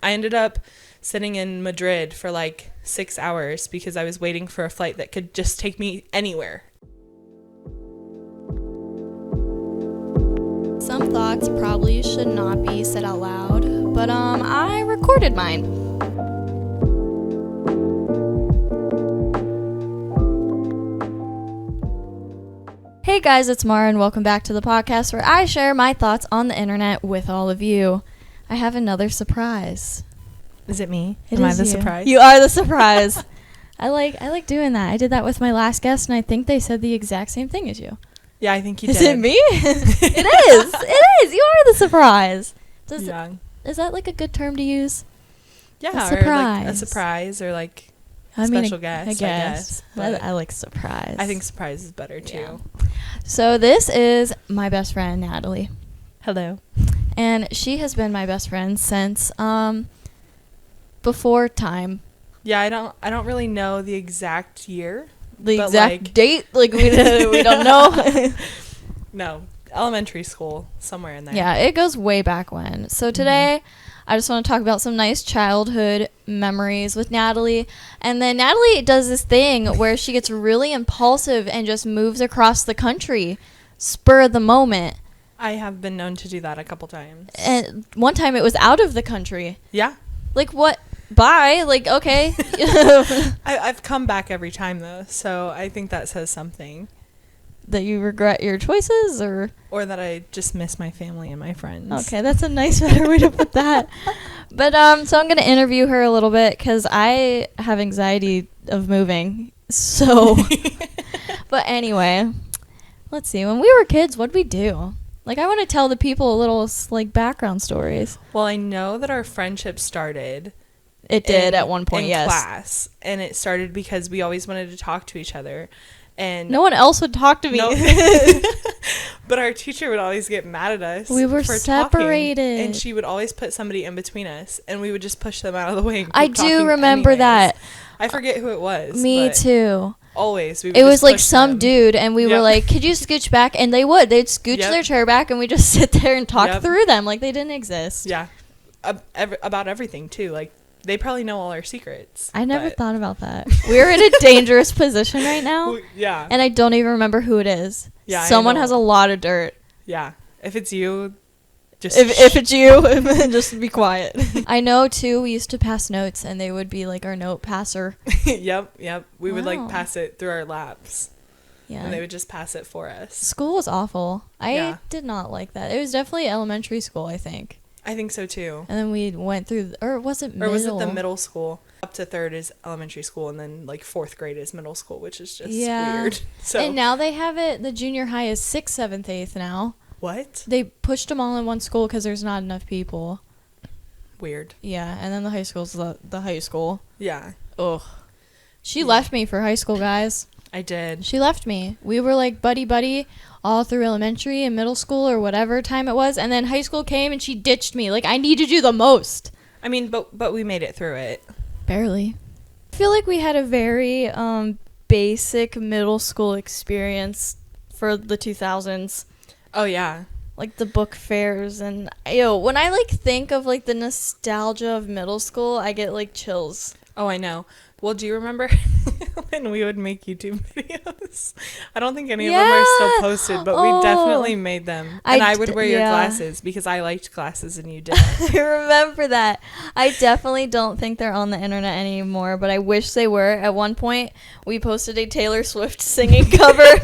I ended up sitting in Madrid for like 6 hours because I was waiting for a flight that could just take me anywhere. Some thoughts probably should not be said out loud, but I recorded mine. Hey guys, it's Mara and welcome back to the podcast where I share my thoughts on the internet with all of you. I have another surprise. Is it me? Am I the surprise? You are the surprise. I like doing that. I did that with my last guest and I think they said the exact same thing as you. Yeah, I think you Is did. it me? It is. You are the surprise. Is that like a good term to use? Yeah, a surprise. Or like a surprise or like special guest, I guess. I like surprise. I think surprise is better too. Yeah. So this is my best friend, Natalie. Hello. And she has been my best friend since before time. Yeah, I don't really know the exact year. The exact date? Like, we don't know. No. Elementary school, somewhere in there. Yeah, it goes way back when. So today, I just want to talk about some nice childhood memories with Natalie. And then Natalie does this thing where she gets really impulsive and just moves across the country. Spur of the moment. I have been known to do that a couple times. And one time it was out of the country. Yeah. Like, what? Bye. Like, okay. I've come back every time, though, so I think that says something. That you regret your choices, or that I just miss my family and my friends. Okay, that's a nice better way to put that. But so I'm going to interview her a little bit because I have anxiety of moving. So, but anyway, let's see. When we were kids, what'd we do? Like, I want to tell the people a little like background stories. Well, I know that our friendship started. It did at one point, in yes. class, and it started because we always wanted to talk to each other, and no one else would talk to me. No. But our teacher would always get mad at us. We were for separated, talking, and she would always put somebody in between us, and we would just push them out of the way. And I do remember that. I forget who it was. Me too. Always, we would it just was like push some them. dude, and we were like, "Could you scooch back?" And they would. They'd scooch their chair back, and we just sit there and talk through them like they didn't exist. Yeah, about everything too. Like, they probably know all our secrets. I never thought about that. We're in a dangerous position right now. Yeah. And I don't even remember who it is. Yeah. Someone has a lot of dirt. Yeah. If it's you, just if it's you, just be quiet. I know too. We used to pass notes, and they would be like our note passer. Yep. We would like pass it through our laps. Yeah. And they would just pass it for us. School was awful. I did not like that. It was definitely elementary school, I think. I think so too. And then we went through, or was it middle? Or was it the middle school? Up to 3rd is elementary school, and then like 4th grade is middle school, which is just weird. So. And now they have it, the junior high is 6th, 7th, 8th now. What? They pushed them all in one school because there's not enough people. Weird. Yeah, and then the high school's the high school. Yeah. Ugh. She left me for high school, guys. I did. She left me. We were like buddy all through elementary and middle school or whatever time it was, and then high school came and she ditched me. Like, I needed you the most. I mean, but we made it through it. Barely. I feel like we had a very basic middle school experience for the 2000s. Oh yeah. Like the book fairs and when I like think of like the nostalgia of middle school, I get like chills. Oh, I know. Well, do you remember when we would make YouTube videos? I don't think any of them are still posted, but we definitely made them. And I would wear your glasses because I liked glasses and you didn't. I remember that. I definitely don't think they're on the internet anymore, but I wish they were. At one point, we posted a Taylor Swift singing cover,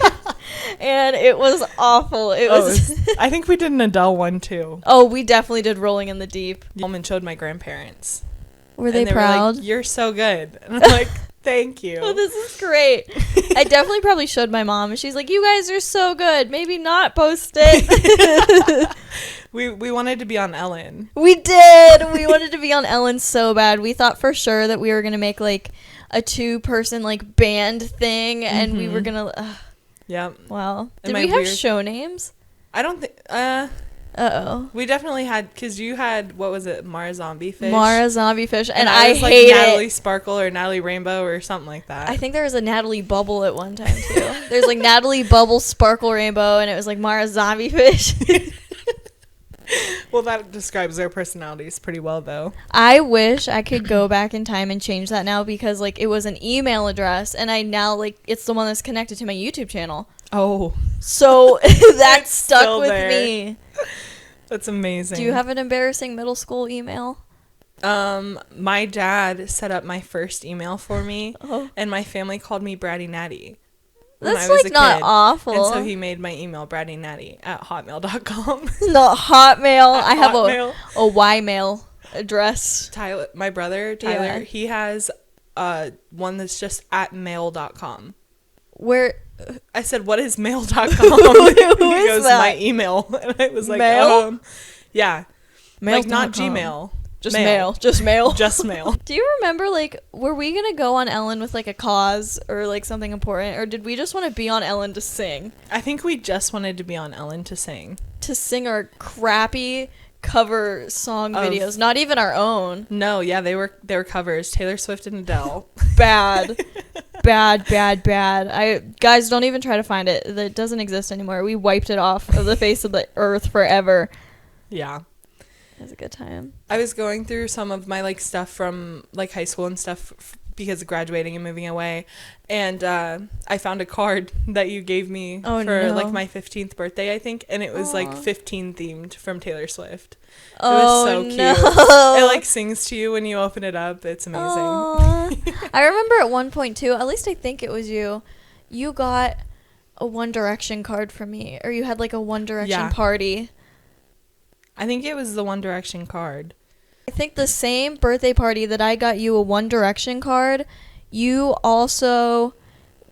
and it was awful. I think we did an Adele one too. Oh, we definitely did Rolling in the Deep. And showed my grandparents. Were they proud? Were like, "You're so good." And I'm like, "Thank you." Oh, this is great. I definitely probably showed my mom, and she's like, "You guys are so good. Maybe not post it." We wanted to be on Ellen. We did. We wanted to be on Ellen so bad. We thought for sure that we were gonna make like a 2-person like band thing, and we were gonna. Yep. Wow. Did we have show names? I don't think. Uh-oh. We definitely had, because you had, what was it, Mara Zombie Fish? Mara Zombie Fish, and I I was hate like Natalie it. Sparkle or Natalie Rainbow or something like that. I think there was a Natalie Bubble at one time, too. There's like Natalie Bubble Sparkle Rainbow, and it was like Mara Zombie Fish. Well, that describes their personalities pretty well, though. I wish I could go back in time and change that now because, like, it was an email address, and I now, like, it's the one that's connected to my YouTube channel. Oh. So that's stuck with me. That's amazing. Do you have an embarrassing middle school email? My dad set up my first email for me, and my family called me Bratty Natty. That's like not awful. And so he made my email brattynatty@hotmail.com. Not Hotmail. I have a Y-mail address. Tyler, my brother, Tyler, he has one that's just @mail.com. Where? I said, what is mail.com? He goes, that? My email. And I was like, mail? Yeah. Mail. Like, not Gmail. Just mail. Just mail. Just mail. Do you remember, like, were we going to go on Ellen with, like, a cause or, like, something important? Or did we just want to be on Ellen to sing? I think we just wanted to be on Ellen to sing. To sing our crappy cover song videos. Not even our own. No, yeah, they were covers. Taylor Swift and Adele. Bad. Bad. Guys, don't even try to find it. It doesn't exist anymore. We wiped it off of the face of the earth forever. Yeah. It was a good time. I was going through some of my, like, stuff from, like, high school and stuff because of graduating and moving away, and I found a card that you gave me like, my 15th birthday, I think, and it was, like, 15 themed from Taylor Swift. It was so cute. It, like, sings to you when you open it up. It's amazing. I remember at one point, too, at least I think it was you got a One Direction card from me, or you had, like, a One Direction party. I think it was the One Direction card. I think the same birthday party that I got you a One Direction card, you also,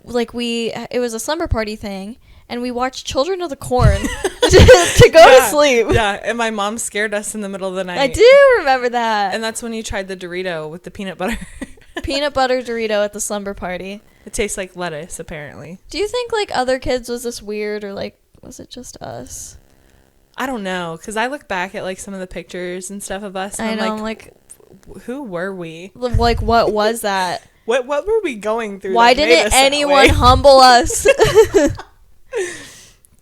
like, it was a slumber party thing, and we watched Children of the Corn to go to sleep. Yeah, and my mom scared us in the middle of the night. I do remember that. And that's when you tried the Dorito with the peanut butter. Peanut butter Dorito at the slumber party. It tastes like lettuce, apparently. Do you think, like, other kids was this weird, or, like, was it just us? I don't know, because I look back at, like, some of the pictures and stuff of us, and I'm like, who were we? Like, what was that? What were we going through? Why didn't anyone humble us?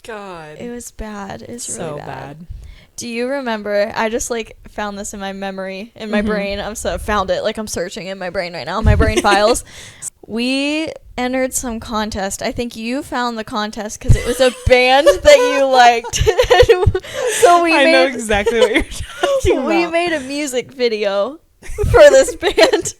God. It was bad. It was so really bad. bad. Do you remember? I just, like, found this in my memory, in my brain. Found it. Like, I'm searching in my brain right now, my brain files. We entered some contest. I think you found the contest because it was a band that you liked. So I know exactly what you're talking about. We made a music video for this band.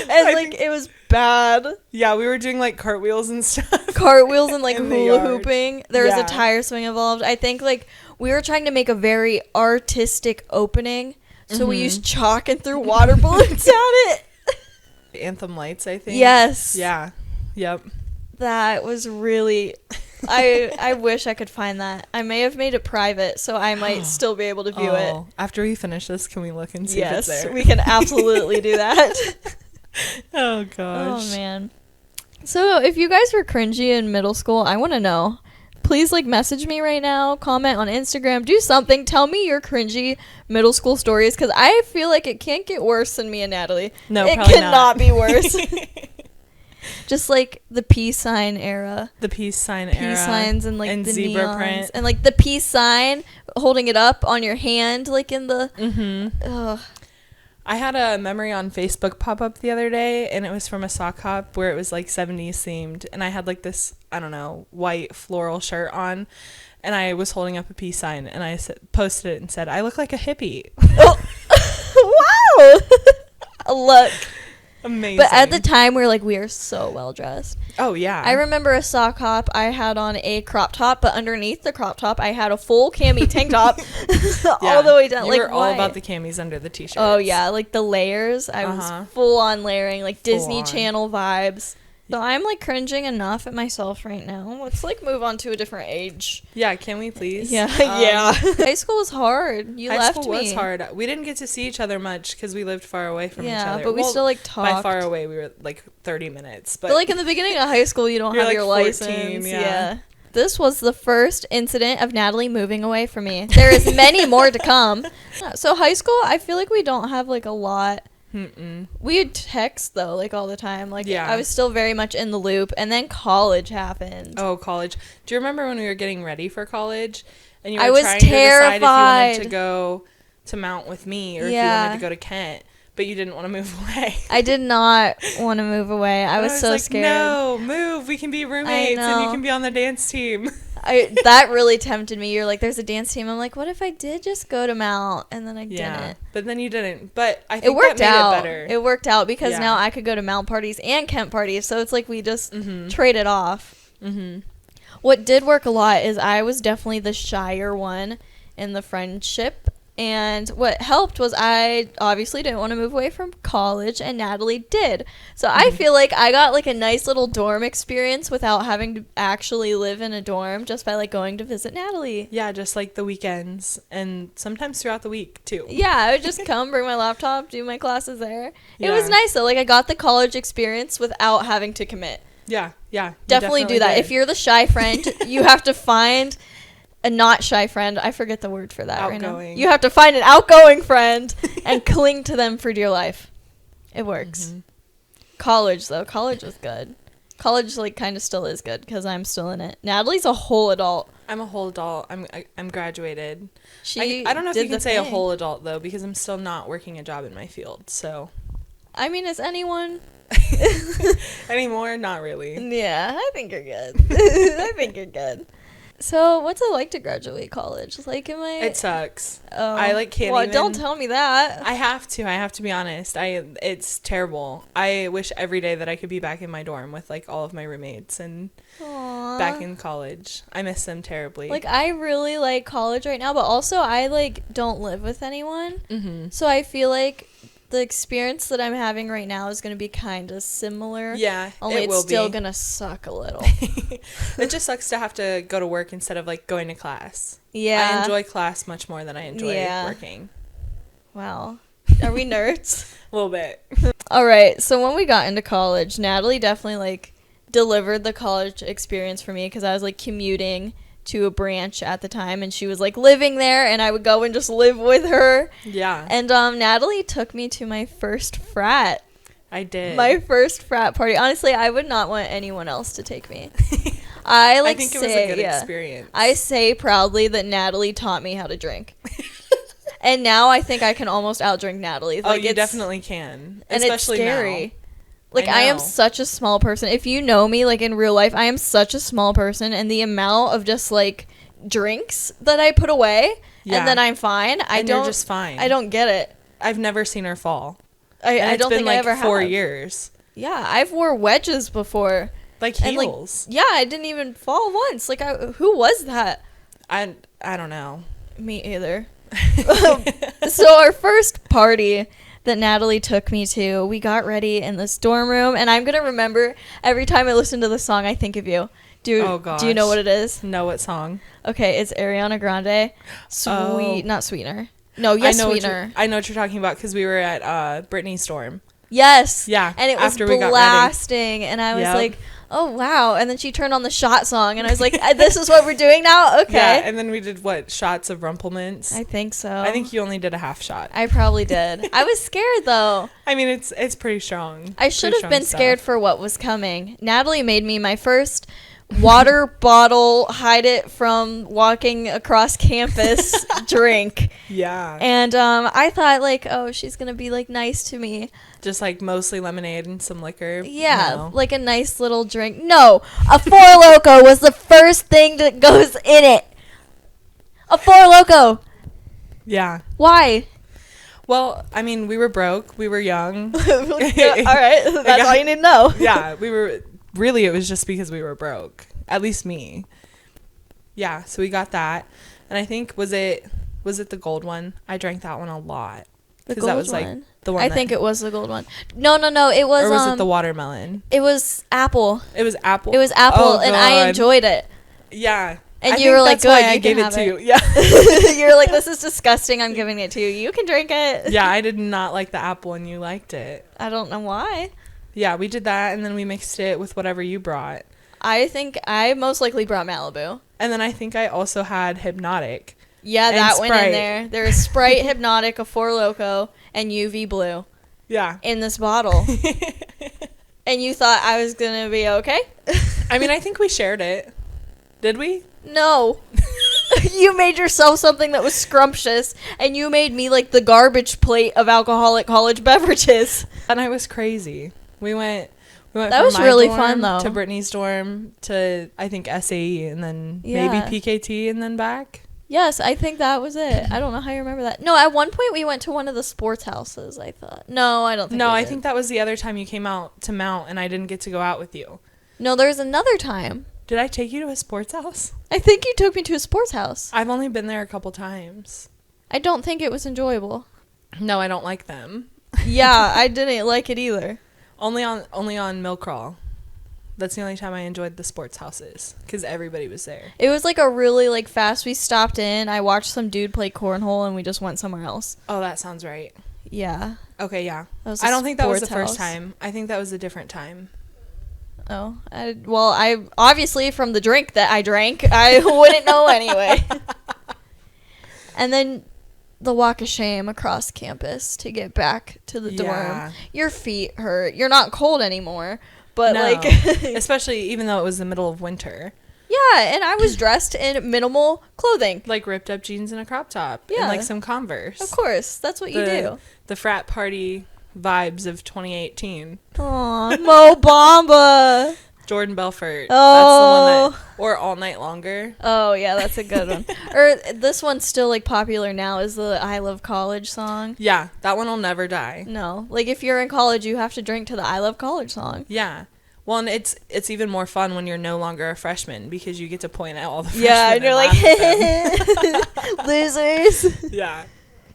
And, it was bad. Yeah, we were doing, like, cartwheels and stuff. Cartwheels and, like, hula hooping. There was a tire swing involved. I think, like, we were trying to make a very artistic opening. So we used chalk and threw water balloons at it. Anthem lights, I think. Yes. Yeah. Yep. That was really... I wish I could find that. I may have made it private, so I might still be able to view it. After we finish this, can we look and see if it's there? Yes, we can absolutely do that. Oh, gosh. Oh, man. So, if you guys were cringy in middle school, I want to know. Please, like, message me right now, comment on Instagram, do something. Tell me your cringy middle school stories, because I feel like it can't get worse than me and Natalie. No, it probably cannot be worse. Just, like, the peace sign era. The peace sign era. Peace signs and, like, and the zebra neons. print. And, like, the peace sign, holding it up on your hand, like, in the... Ugh. I had a memory on Facebook pop up the other day, and it was from a sock hop where it was, like, 70s themed, and I had, like, this, I don't know, white floral shirt on, and I was holding up a peace sign, and I posted it and said, I look like a hippie. Wow! Look. Amazing. But at the time, we are so well dressed. Oh, yeah. I remember a sock hop. I had on a crop top, but underneath the crop top, I had a full cami tank top all the way down. You were all about the camis under the t-shirts. Oh, yeah. Like, the layers. I was full on layering, like, Disney Channel vibes. So I'm, like, cringing enough at myself right now. Let's, like, move on to a different age. Yeah, can we please? Yeah. Yeah. High school was hard. You left me. High school was hard. We didn't get to see each other much because we lived far away from each other. Yeah, but we still, like, talked. By far away, we were, like, 30 minutes. But like, in the beginning of high school, you don't have your 14, license. Yeah. This was the first incident of Natalie moving away from me. There is many more to come. So high school, I feel like we don't have, like, a lot... We would text, though, like, all the time. Like, yeah. I was still very much in the loop. And then college happened. Oh, college. Do you remember when we were getting ready for college? And you were I was trying terrified. to decide if you wanted to go to Mount with me or if you wanted to go to Kent, but you didn't want to move away. I did not want to move away. I was so scared. No, move. We can be roommates and you can be on the dance team. That really tempted me. You're like, there's a dance team. I'm like, what if I did just go to Mount? And then I didn't. But then you didn't. But I think it worked that made out. it better. It worked out because now I could go to Mount parties and Kent parties. So it's like we just traded off. Mm-hmm. What did work a lot is I was definitely the shyer one in the friendship. And what helped was I obviously didn't want to move away from college, and Natalie did. So I feel like I got like a nice little dorm experience without having to actually live in a dorm, just by like going to visit Natalie. Yeah, just like the weekends and sometimes throughout the week too. Yeah, I would just come, bring my laptop, do my classes there. Yeah. It was nice though. Like I got the college experience without having to commit. Yeah. Definitely do that. If you're the shy friend, you have to find a not shy friend. I forget the word for that outgoing. Right now. You have to find an outgoing friend and cling to them for dear life. It works. Mm-hmm. College, though. College was good. College, like, kind of still is good because I'm still in it. Natalie's a whole adult. I'm a whole adult. I'm graduated. I don't know if you can say a whole adult, though, because I'm still not working a job in my field, so. I mean, is anyone... Anymore? Not really. Yeah, I think you're good. I think you're good. So, what's it like to graduate college? Like, It sucks. I can't even... don't tell me that. I have to be honest. It's terrible. I wish every day that I could be back in my dorm with, like, all of my roommates and back in college. I miss them terribly. Like, I really like college right now, but also I, like, don't live with anyone. Mm-hmm. So I feel like the experience that I'm having right now is going to be kind of similar. Yeah, only it's still going to suck a little. It just sucks to have to go to work instead of, like, going to class. Yeah. I enjoy class much more than I enjoy working. Wow. Are we nerds? A little bit. All right. So when we got into college, Natalie definitely, like, delivered the college experience for me because I was, like, commuting to a branch at the time, and she was like living there, and I would go and just live with her. Yeah. And Natalie took me to my first frat. I did. My first frat party. Honestly, I would not want anyone else to take me. I think it was a good experience. I say proudly that Natalie taught me how to drink. And now I think I can almost outdrink Natalie. Like, you definitely can. And especially it's scary. Now. Like, I am such a small person. If you know me, like, in real life, I am such a small person. And the amount of just, like, drinks that I put away and then I'm fine. You're just fine. I don't get it. I've never seen her fall. I don't think I ever have. It's been, like, 4 years. Yeah, I've wore wedges before. Like heels. And, like, I didn't even fall once. Like, who was that? I don't know. Me either. So our first party that Natalie took me to, we got ready in this dorm room, and I'm going to remember every time I listen to the song, I think of you. Do you know what it is? No, what song? Okay, it's Ariana Grande. Not Sweetener. No, yes, Sweetener. I know what you're talking about because we were at Britney's dorm. Yes. Yeah. And it was blasting, and I was like, oh, wow. And then she turned on the shot song, and I was like, this is what we're doing now? Okay. Yeah, and then we did, shots of Rumplemints? I think so. I think you only did a half shot. I probably did. I was scared, though. I mean, it's pretty strong. I should have been scared for what was coming. Natalie made me my first water bottle, hide it from walking across campus drink. Yeah. And I thought, like, oh, she's going to be, like, nice to me. Just, like, mostly lemonade and some liquor. Yeah, like a nice little drink. No, a Four Loko was the first thing that goes in it. A Four Loko. Yeah. Why? Well, I mean, we were broke. We were young. All right. That's all you need to know. Yeah, we were... Really, it was just because we were broke. At least me. Yeah, so we got that. And I think, was it the gold one? I drank that one a lot. Because that was like one? The one I think it was the gold one. No. It was... Or was it the watermelon? It was apple. It was apple? It was apple, oh, and I enjoyed it. Yeah. And you were like, good, I gave it to you. Yeah. You were like, this is disgusting. I'm giving it to you. You can drink it. Yeah, I did not like the apple, and you liked it. I don't know why. Yeah, we did that, and then we mixed it with whatever you brought. I think I most likely brought Malibu. And then I think I also had Hypnotic. Yeah, that went in there. There is Sprite, Hypnotic, a Four Loko, and UV Blue. Yeah. In this bottle. And you thought I was going to be okay? I mean, I think we shared it. Did we? No. You made yourself something that was scrumptious, and you made me like the garbage plate of alcoholic college beverages. And I was crazy. We went That from was my really dorm fun, though. to Brittany's dorm to, I think, SAE, and then Yeah. maybe PKT, and then back. Yes, I think that was it. I don't know how you remember that. No, at one point we went to one of the sports houses, I thought. No, I don't think No, we I did. think that was the other time you came out to Mount, and I didn't get to go out with you. No, there was another time. Did I take you to a sports house? I think you took me to a sports house. I've only been there a couple times. I don't think it was enjoyable. No, I don't like them. Yeah, I didn't like it either. Only on Mill Crawl. That's the only time I enjoyed the sports houses, because everybody was there. It was like a really like fast. We stopped in. I watched some dude play cornhole, and we just went somewhere else. Oh, that sounds right. Yeah. Okay, yeah. That was a I don't think that was the sports first house. time. I think that was a different time. Oh, I obviously from the drink that I drank, I wouldn't know anyway. And then the walk of shame across campus to get back to the Yeah. dorm. Your feet hurt. You're not cold anymore, but No. like Especially even though it was the middle of winter. yeah, and I was dressed in minimal clothing. Like ripped up jeans and a crop top. Yeah. And like some Converse. Of course, that's what you do. The frat party vibes of 2018. Aw, Mo Bamba. Jordan Belfort. Oh. That's the one that, or All Night Longer. Oh, yeah, that's a good one. Or this one's still, like, popular now is the I Love College song. Yeah, that one will never die. No. Like, if you're in college, you have to drink to the I Love College song. Yeah. Well, and it's even more fun when you're no longer a freshman because you get to point out all the freshmen. Yeah, and you're like, laugh at them. losers. Yeah.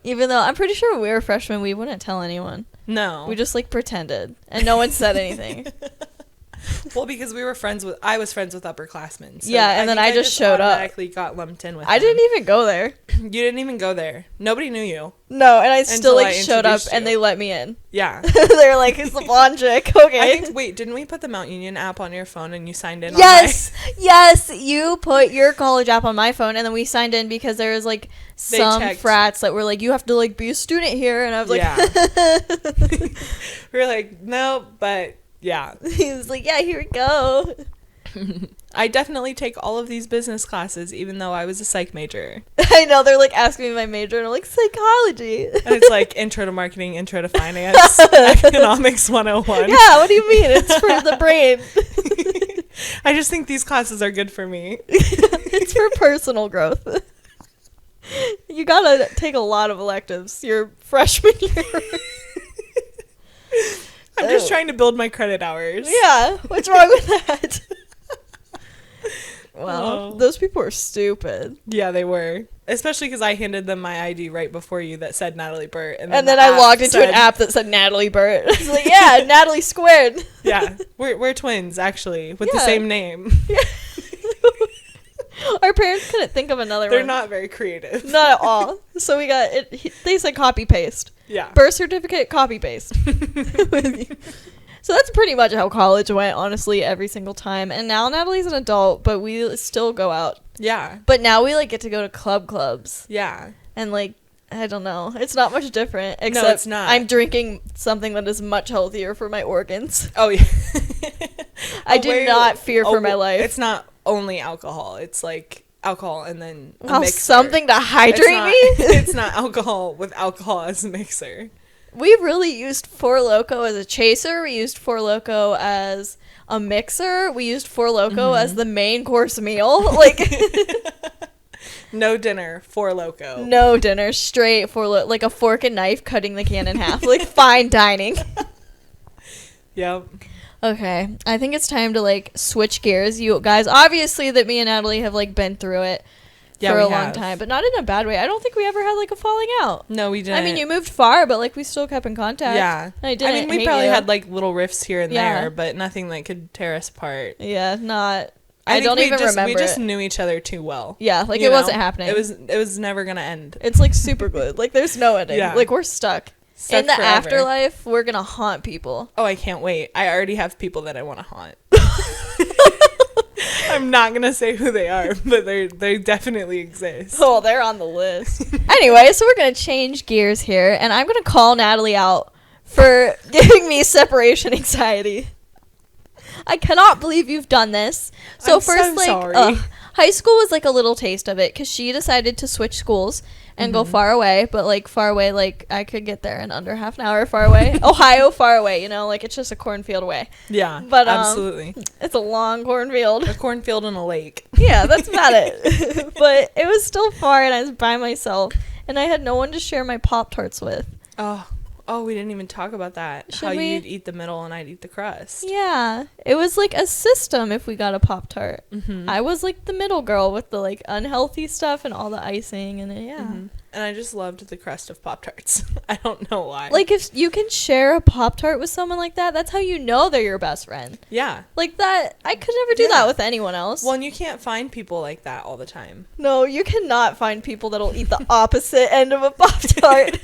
Even though I'm pretty sure when we were freshmen, we wouldn't tell anyone. No. We just, like, pretended. And no one said anything. Well, because I was friends with upperclassmen. So Yeah, and then I just showed up. automatically got lumped in with I them. didn't even go there. You didn't even go there. Nobody knew you. No, and I still, Until like, I showed up, introduced and you. they let me in. Yeah. They're like, it's the blonde chick. Okay. Wait, didn't we put the Mount Union app on your phone and you signed in Yes, yes, you put your college app on my phone, and then we signed in because there was like some checked. frats that were like, you have to like be a student here, and I was like, Yeah. We were like, no, but yeah. he was like, yeah, here we go. I definitely take all of these business classes, even though I was a psych major. I know, they're like asking me my major, and I'm like, psychology. And it's like intro to marketing, intro to finance, economics 101. Yeah, what do you mean? It's for the brain. I just think these classes are good for me. It's for personal growth. You gotta take a lot of electives your freshman year. I'm just trying to build my credit hours. Yeah, what's wrong with that? Wow, Oh. those people are stupid. Yeah, they were. Especially because I handed them my ID right before you that said Natalie Burt. And then I logged into an app that said Natalie Burt. I was like, yeah, Natalie squared. Yeah, we're twins, actually, with the Yeah. same name. Yeah. Our parents couldn't think of another They're one. not very creative. Not at all. So we got it. They said copy paste. Yeah. Birth certificate, copy paste. So that's pretty much how college went, honestly, every single time. And now Natalie's an adult, but we still go out. Yeah. But now we like get to go to clubs. Yeah. And like, I don't know. It's not much different. Except it's not. I'm drinking something that is much healthier for my organs. Oh, yeah. I do not fear for my life. It's not only alcohol. It's like alcohol and then a Well, mixer. something to hydrate me? It's not alcohol with alcohol as a mixer. We really used Four Loko as a chaser. We used Four Loko as a mixer. We used Four Loko as the main course meal. Like, No dinner, Four Loko. no dinner, straight Four Loko. Like a fork and knife cutting the can in half. Like, fine dining. Yep. Okay, I think it's time to, like, switch gears. You guys, obviously that me and Natalie have, like, been through it Yeah, for we a long have. time. But not in a bad way. I don't think we ever had, like, a falling out. No, we didn't. I mean, you moved far, but, like, we still kept in contact. Yeah. I didn't mean, we hate probably you. had like little rifts here and Yeah. there, but nothing that could tear us apart. Yeah, not... I think don't we even just, remember We just it. knew each other too well. Yeah, like, You it know? wasn't happening. It was never gonna end. It's like super good. Like there's no ending. Yeah. Like we're stuck. Stuck In the forever. afterlife, we're gonna haunt people. Oh, I can't wait. I already have people that I want to haunt. I'm not gonna say who they are, but they definitely exist. Oh, they're on the list. Anyway, so we're gonna change gears here, and I'm gonna call Natalie out for giving me separation anxiety. I cannot believe you've done this. So I'm first, so like, sorry. high school was like a little taste of it because she decided to switch schools and go far away, but like far away, like I could get there in under half an hour far away. Ohio far away, like it's just a cornfield away. Yeah, but absolutely. It's a long cornfield. A cornfield and a lake. Yeah, that's about it. But it was still far, and I was by myself, and I had no one to share my Pop-Tarts with. Oh, we didn't even talk about that. How you'd eat the middle and I'd eat the crust. Yeah. It was like a system if we got a Pop-Tart. Mm-hmm. I was like the middle girl with the like unhealthy stuff and all the icing and yeah. Mm-hmm. And I just loved the crust of Pop-Tarts. I don't know why. Like if you can share a Pop-Tart with someone like that, that's how you know they're your best friend. Yeah. Like that, I could never do that with anyone else. Well, and you can't find people like that all the time. No, you cannot find people that'll eat the opposite end of a Pop-Tart.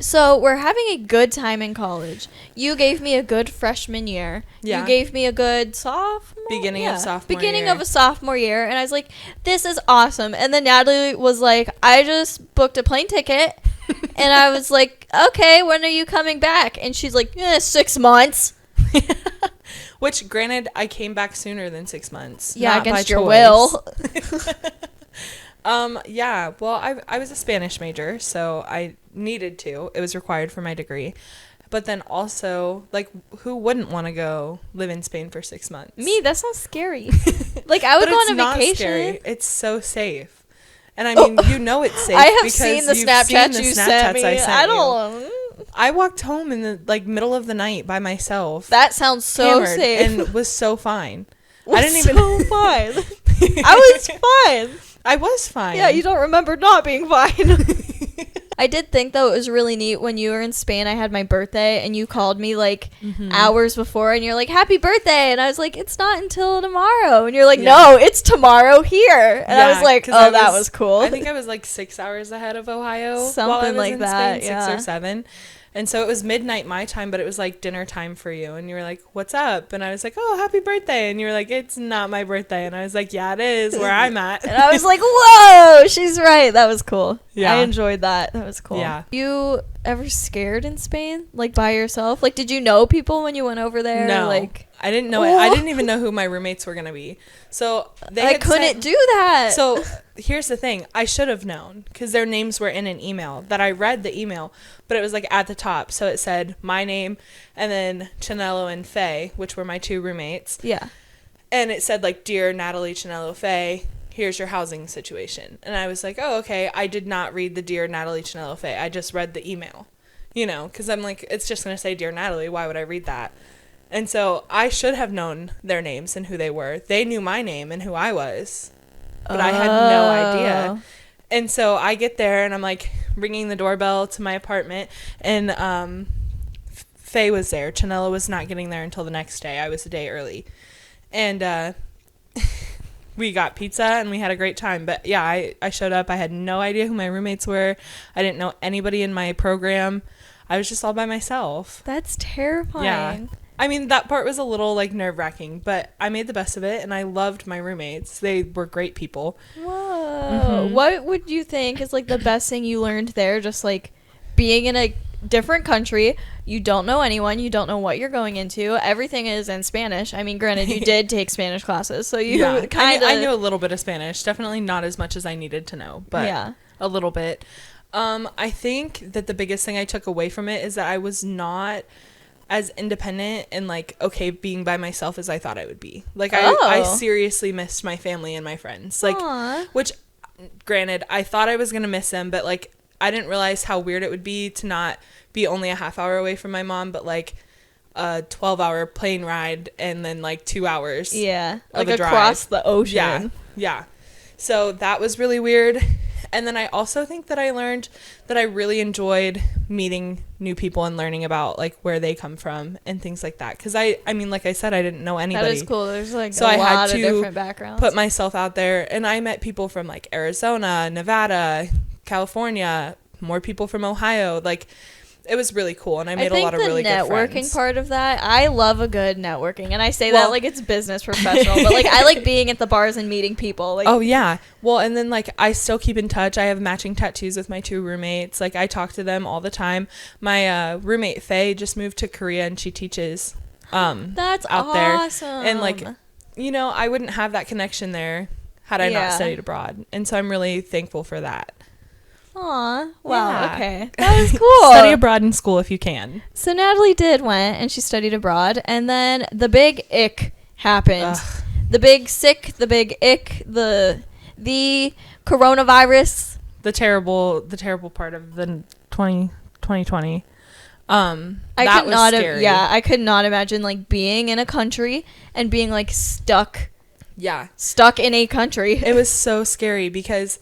So we're having a good time in college. You gave me a good freshman year. Yeah. You gave me a good beginning of a sophomore year. And I was like, this is awesome. And then Natalie was like, I just booked a plane ticket. And I was like, okay, when are you coming back? And she's like, 6 months. Which, granted, I came back sooner than 6 months. Yeah, against your will. Yeah, well, I was a Spanish major, so I needed to. It was required for my degree. But then also, like, who wouldn't want to go live in Spain for 6 months? Me, that sounds scary. Like, I would go on a vacation. Scary. It's so safe. And I mean, it's safe. I have seen the Snapchats you sent me. I walked home in the middle of the night by myself. That sounds so safe. And was so fine. Fine. I was fine. I was fine. Yeah, you don't remember not being fine. I did think, though, it was really neat when you were in Spain. I had my birthday, and you called me, like, hours before, and you're like, happy birthday. And I was like, it's not until tomorrow. And you're like, no, it's tomorrow here. And I was like, that was cool. I think I was, like, 6 hours ahead of Ohio. Something like that, Spain, 6 or 7. And so it was midnight my time, but it was like dinner time for you. And you were like, what's up? And I was like, oh, happy birthday. And you were like, it's not my birthday. And I was like, yeah, it is where I'm at. And I was like, whoa, she's right. That was cool. Yeah. I enjoyed that. That was cool. Yeah. You ever scared in Spain? Like by yourself? Like, did you know people when you went over there? No. Like, I didn't know it. I didn't even know who my roommates were going to be. So I couldn't do that. So here's the thing. I should have known because their names were in an email that I read the email, but it was like at the top. So it said my name and then Chanello and Faye, which were my 2 roommates. Yeah. And it said like, dear Natalie, Chanello, Faye, here's your housing situation. And I was like, oh, okay. I did not read the dear Natalie, Chanello, Faye. I just read the email, because I'm like, it's just going to say dear Natalie. Why would I read that? And so I should have known their names and who they were. They knew my name and who I was, but I had no idea. And so I get there and I'm like ringing the doorbell to my apartment, and Faye was there. Chanella was not getting there until the next day. I was a day early. And we got pizza and we had a great time. But yeah, I showed up. I had no idea who my roommates were. I didn't know anybody in my program. I was just all by myself. That's terrifying. Yeah. I mean, that part was a little, like, nerve-wracking, but I made the best of it, and I loved my roommates. They were great people. Whoa. Mm-hmm. What would you think is, like, the best thing you learned there? Just, like, being in a different country, you don't know anyone, you don't know what you're going into. Everything is in Spanish. I mean, granted, you did take Spanish classes, so you kind of... I knew a little bit of Spanish. Definitely not as much as I needed to know, but a little bit. I think that the biggest thing I took away from it is that I was not as independent and like okay being by myself as I thought I would be. Like I seriously missed my family and my friends. Like Aww. Which granted I thought I was gonna miss them, but like I didn't realize how weird it would be to not be only a half hour away from my mom, but like a 12-hour plane ride and then like 2 hours like across the ocean. Yeah so that was really weird. And then I also think that I learned that I really enjoyed meeting new people and learning about like where they come from and things like that. Because I mean, like I said, I didn't know anybody. That is cool. There's like so a I lot had of to different backgrounds. Put myself out there, and I met people from like Arizona, Nevada, California, more people from Ohio. Like it was really cool, and I made a lot of really good friends. I think the networking part of that, I love a good networking, and I say that like it's business professional, but like I like being at the bars and meeting people. Like, oh yeah, well, and then like I still keep in touch. I have matching tattoos with my 2 roommates. Like I talk to them all the time. My roommate Faye just moved to Korea, and she teaches that's out awesome. there, and like I wouldn't have that connection there had I not studied abroad. And so I'm really thankful for that. Aw, wow, okay. That was cool. Study abroad in school if you can. So Natalie went and she studied abroad, and then the big ick happened. Ugh. The big sick, the big ick, the coronavirus. The terrible part of the 2020. Scary. Yeah, I could not imagine like being in a country and being like stuck. Yeah. Stuck in a country. It was so scary because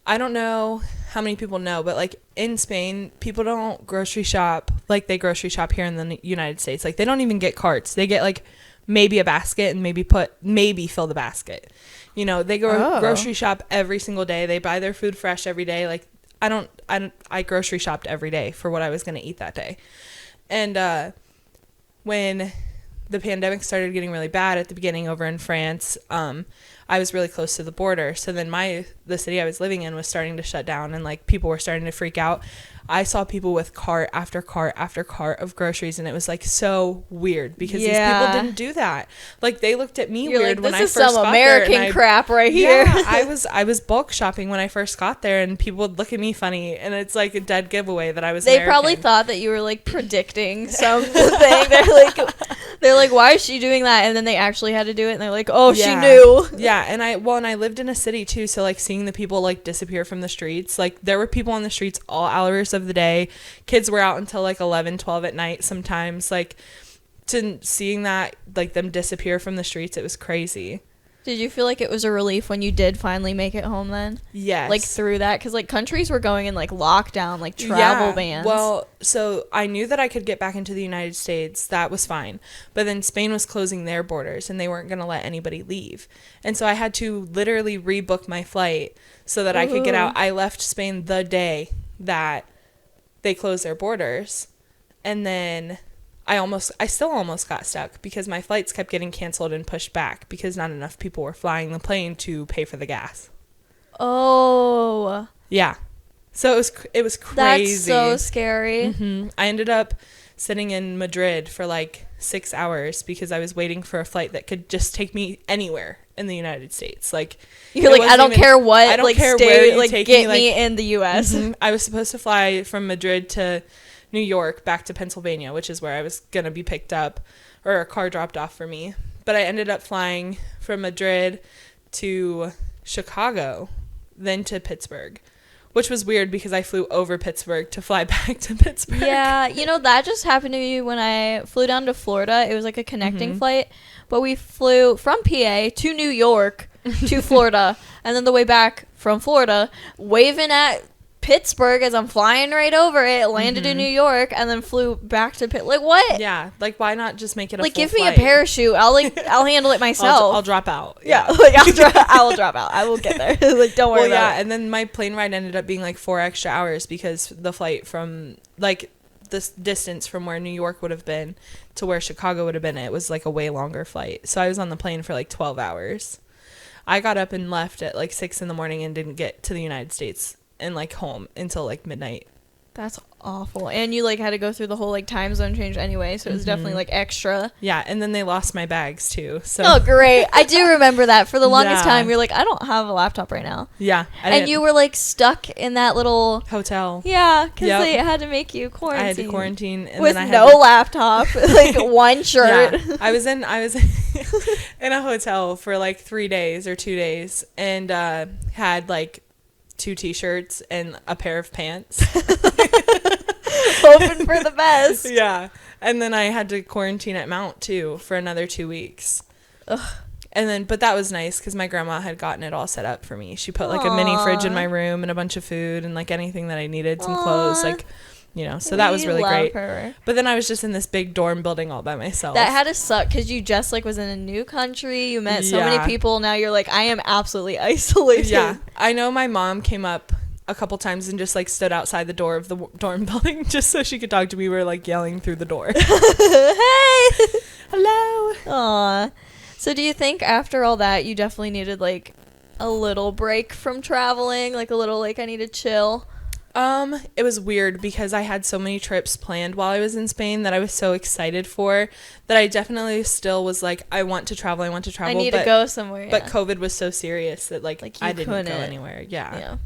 I don't know how many people know, but like in Spain, people don't grocery shop like they grocery shop here in the United States. Like they don't even get carts. They get like maybe a basket and maybe fill the basket. You know, they go grocery shop every single day. They buy their food fresh every day. Like I grocery shopped every day for what I was going to eat that day. And when the pandemic started getting really bad at the beginning over in France, I was really close to the border. So then the city I was living in was starting to shut down and like people were starting to freak out. I saw people with cart after cart after cart of groceries, and it was like so weird because these people didn't do that. Like they looked at me weird when I first got there. This is some American crap right here. Yeah, I was bulk shopping when I first got there, and people would look at me funny, and it's like a dead giveaway that I was American. Probably thought that you were like predicting something. They're like, why is she doing that? And then they actually had to do it, and they're like, oh, she knew. Yeah, and I lived in a city too, so like seeing the people like disappear from the streets, like there were people on the streets all hours of the day. Kids were out until like 11-12 at night sometimes. Like seeing that, like them disappear from the streets, it was crazy. Did you feel like it was a relief when you did finally make it home then? Yes. Like through that? Because like countries were going in like lockdown, like travel bans. Well, so I knew that I could get back into the United States. That was fine. But then Spain was closing their borders and they weren't going to let anybody leave. And so I had to literally rebook my flight so that I could get out. I left Spain the day that they closed their borders. And then I still almost got stuck because my flights kept getting canceled and pushed back because not enough people were flying the plane to pay for the gas. Oh. Yeah. So it was crazy. That's so scary. Mm-hmm. I ended up sitting in Madrid for like 6 hours because I was waiting for a flight that could just take me anywhere in the United States. Like you're like, I don't care what. I don't care where you take me. Get me in the U.S. Mm-hmm. I was supposed to fly from Madrid to New York back to Pennsylvania, which is where I was going to be picked up or a car dropped off for me. But I ended up flying from Madrid to Chicago, then to Pittsburgh, which was weird because I flew over Pittsburgh to fly back to Pittsburgh. Yeah, you know, that just happened to me when I flew down to Florida. It was like a connecting flight, but we flew from PA to New York to Florida, and then the way back from Florida, waving at Pittsburgh as I'm flying right over it, landed in New York, and then flew back to Like what? Yeah, like why not just make it a like full give me flight? A parachute. I'll handle it myself. I'll drop out. Yeah, like I will drop out. I will get there. Like don't worry about it. And then my plane ride ended up being like 4 extra hours because the flight from like this distance from where New York would have been to where Chicago would have been, it was like a way longer flight. So I was on the plane for like 12 hours. I got up and left at like 6 a.m. and didn't get to the United States and like home until like midnight. That's awful. And you like had to go through the whole like time zone change anyway, so it was definitely like extra. Yeah, and then they lost my bags too. So oh great. I do remember that. For the longest time you're like, I don't have a laptop right now. Yeah. And you were like stuck in that little hotel. Yeah, because they had to make you quarantine. I had to quarantine and with then I no laptop, like one shirt. Yeah. I was in in a hotel for like 3 days or 2 days and had like 2 t-shirts and a pair of pants. Hoping for the best. Yeah. And then I had to quarantine at Mount too for another 2 weeks. Ugh. And then, but that was nice because my grandma had gotten it all set up for me. She put like a mini fridge in my room and a bunch of food and like anything that I needed, some clothes, like, you know, so that was really great. Her. But then I was just in this big dorm building all by myself. That had to suck because you just like was in a new country. You met so many people. Now you're like, I am absolutely isolated. Yeah. I know my mom came up a couple times and just like stood outside the door of the dorm building just so she could talk to me. We were like yelling through the door. Hey. Hello. Aw. So do you think after all that you definitely needed like a little break from traveling? Like a little like I need to chill? It was weird because I had so many trips planned while I was in Spain that I was so excited for that I definitely still was like, I want to travel. I need to go somewhere. Yeah. But COVID was so serious that like I didn't go anywhere. Yeah.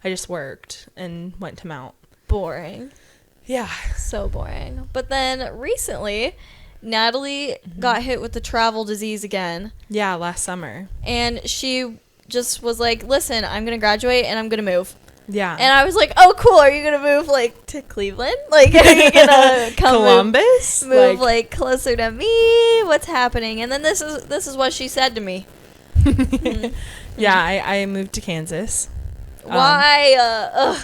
I just worked and went to Mount. Boring. Yeah. So boring. But then recently, Natalie got hit with the travel disease again. Yeah, last summer. And she just was like, listen, I'm going to graduate and I'm going to move. Yeah. And I was like, oh, cool. Are you going to move, like, to Cleveland? Like, are you going to come Columbus? Move like, closer to me? What's happening? And then this is what she said to me. Yeah, I moved to Kansas. Why?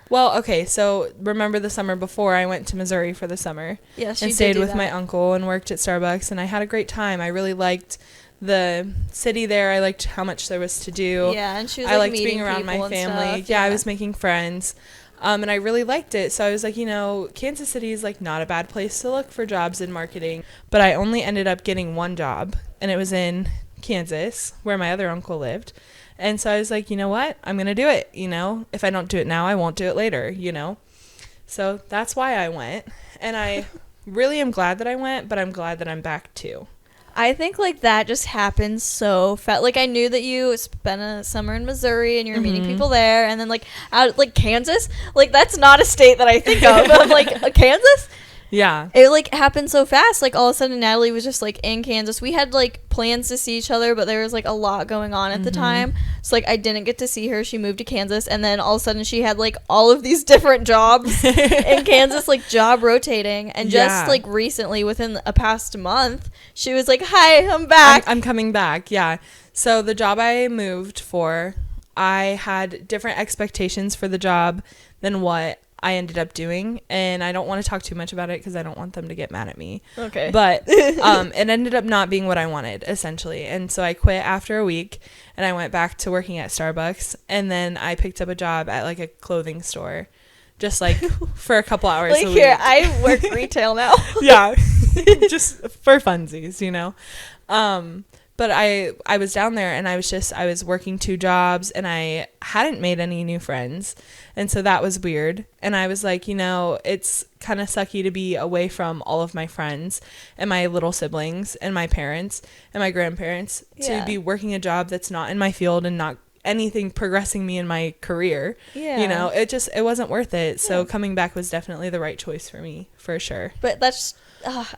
Well, okay, so remember the summer before I went to Missouri for the summer. Yes, and stayed with my uncle and worked at Starbucks, and I had a great time. I really liked the city there. I liked how much there was to do. Yeah, and she was I like liked being around my family. Stuff. Yeah, I was making friends. And I really liked it. So I was like, Kansas City is like not a bad place to look for jobs in marketing. But I only ended up getting one job, and it was in Kansas, where my other uncle lived. And so I was like, you know what? I'm going to do it. If I don't do it now, I won't do it later, So that's why I went. And I really am glad that I went, but I'm glad that I'm back too. I think like that just happened so fast. Like I knew that you spent a summer in Missouri and you were meeting people there, and then like out like Kansas, like that's not a state that I think of. But I'm like Kansas. Yeah. It like happened so fast. Like all of a sudden Natalie was just like in Kansas. We had like plans to see each other, but there was like a lot going on at the time. So like I didn't get to see her. She moved to Kansas, and then all of a sudden she had like all of these different jobs in Kansas, like job rotating. And just like recently, within a past month, she was like, "Hi, I'm back. I'm coming back." Yeah. So the job I moved for, I had different expectations for the job than what I ended up doing, and I don't want to talk too much about it because I don't want them to get mad at me. Okay. But it ended up not being what I wanted, essentially. And so I quit after a week, and I went back to working at Starbucks, and then I picked up a job at like a clothing store, just like for a couple hours like a week. Here, I work retail now. Yeah. Just for funsies, But I was down there, and I was working 2 jobs, and I hadn't made any new friends. And so that was weird. And I was like, it's kind of sucky to be away from all of my friends and my little siblings and my parents and my grandparents to be working a job that's not in my field and not anything progressing me in my career. Yeah. It wasn't worth it. So coming back was definitely the right choice for me, for sure. But that's...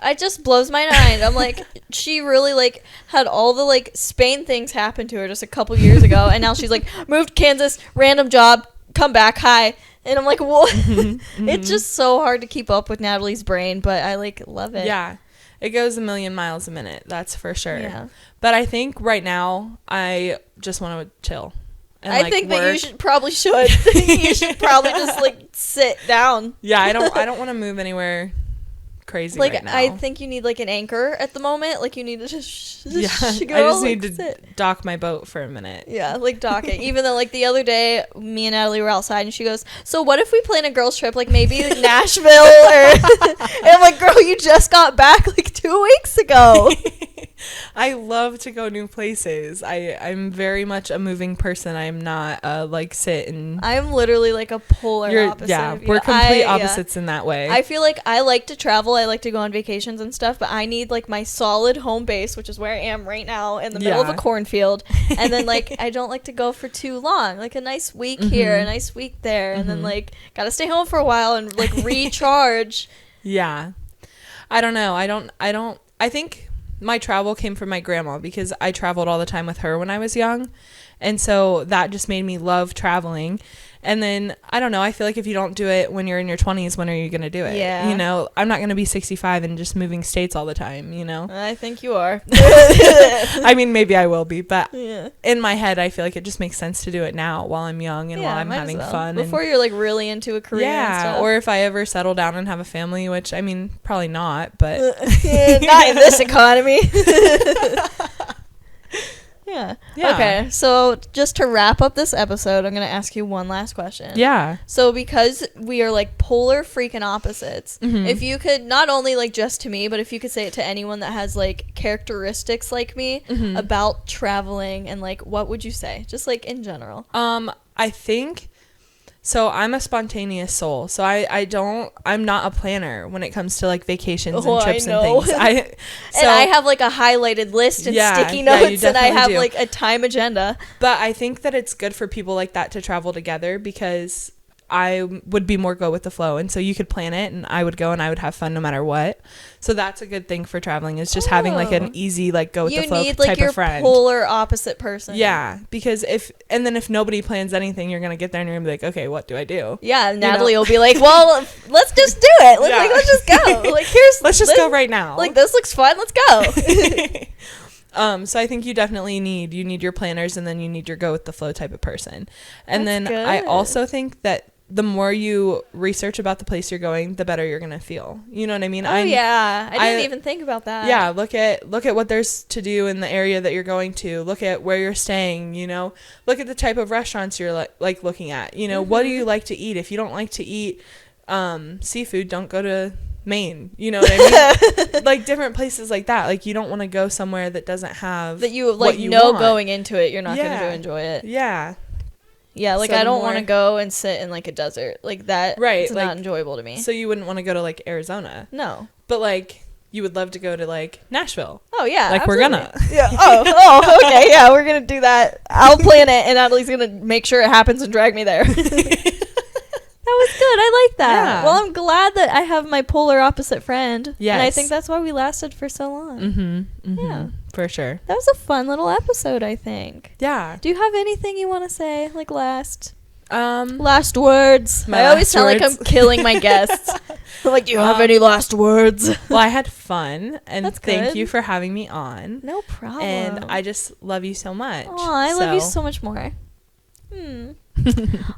it just blows my mind. I'm like, she really like had all the like Spain things happen to her just a couple years ago, and now she's like moved to Kansas, random job, come back, hi. And I'm like, what? It's just so hard to keep up with Natalie's brain, but I like love it. Yeah, it goes a million miles a minute, that's for sure. Yeah. But I think right now I just want to chill. And, I think that you should probably you should probably just like sit down. Yeah, I don't want to move anywhere crazy like right now. I think you need like an anchor at the moment. Like you need to just I just need to dock my boat for a minute. Yeah, like dock it. Even though like the other day me and Natalie were outside, and she goes, so what if we plan a girls trip, like maybe Nashville or and I'm like, girl, you just got back like 2 weeks ago. I love to go new places. I'm very much a moving person. I'm not like sit and... I'm literally like a polar opposite. Yeah, we're complete opposites in that way. I feel like I like to travel. I like to go on vacations and stuff, but I need like my solid home base, which is where I am right now in the middle of a cornfield. And then like I don't like to go for too long. Like a nice week here, a nice week there, and then like gotta stay home for a while and like recharge. Yeah. I don't know. I think my travel came from my grandma because I traveled all the time with her when I was young. And so that just made me love traveling. And then, I don't know, I feel like if you don't do it when you're in your 20s, when are you going to do it? Yeah. I'm not going to be 65 and just moving states all the time, I think you are. I mean, maybe I will be, but in my head, I feel like it just makes sense to do it now while I'm young and while I'm having fun. Before you're like really into a career and stuff. Or if I ever settle down and have a family, which, I mean, probably not, but... not in this economy. Yeah. Okay, so just to wrap up this episode, I'm going to ask you one last question. Yeah. So because we are like polar freaking opposites, if you could, not only like just to me, but if you could say it to anyone that has like characteristics like me about traveling, and like what would you say? Just like in general. I think So I'm a spontaneous soul. So I'm not a planner when it comes to like vacations and trips and things. And I have like a highlighted list and sticky notes, and I have like a time agenda. But I think that it's good for people like that to travel together, because I would be more go with the flow, and so you could plan it and I would go and I would have fun no matter what. So that's a good thing for traveling, is just having like an easy like go with the flow type of friend. You need like your polar opposite person. Yeah, because if nobody plans anything, you're gonna get there and you're gonna be like, okay, what do I do? Yeah, Natalie will be like, well, let's just do it. Let's just go. Like let's just go right now. Like, this looks fun. Let's go. So I think you definitely need your planners, and then you need your go with the flow type of person. And That's then good. I also think that the more you research about the place you're going, the better you're going to feel. You know what I mean? Oh, yeah. I didn't even think about that. Yeah. Look at what there's to do in the area that you're going to. Look at where you're staying, you know, look at the type of restaurants you're like looking at, you know, what do you like to eat? If you don't like to eat seafood, don't go to Maine. You know what I mean? Like different places like that. Like you don't want to go somewhere that doesn't have that you like want. Going into it, you're not going to enjoy it. Yeah. Yeah, like so I don't want to go and sit in like a desert like that. Right, it's like, not enjoyable to me. So you wouldn't want to go to like Arizona. No, but like you would love to go to like Nashville. Oh yeah, like absolutely. We're gonna. Yeah. Oh, okay. Yeah, we're gonna do that. I'll plan it, and Natalie's gonna make sure it happens and drag me there. That was good. I like that. Yeah. Well, I'm glad that I have my polar opposite friend. Yes. And I think that's why we lasted for so long. Mm-hmm. Yeah. For sure. That was a fun little episode, I think. Yeah. Do you have anything you want to say, like last words? I always sound like I'm killing my guests. Like, do you have any last words? Well, I had fun, and thank you for having me on. No problem. And I just love you so much. Oh, I love you so much more.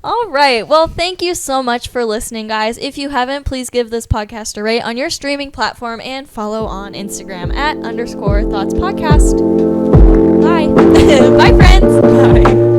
All right. Well, thank you so much for listening, guys. If you haven't, please give this podcast a rate on your streaming platform and follow on Instagram @_thoughtspodcast. Bye. Bye, friends. Bye.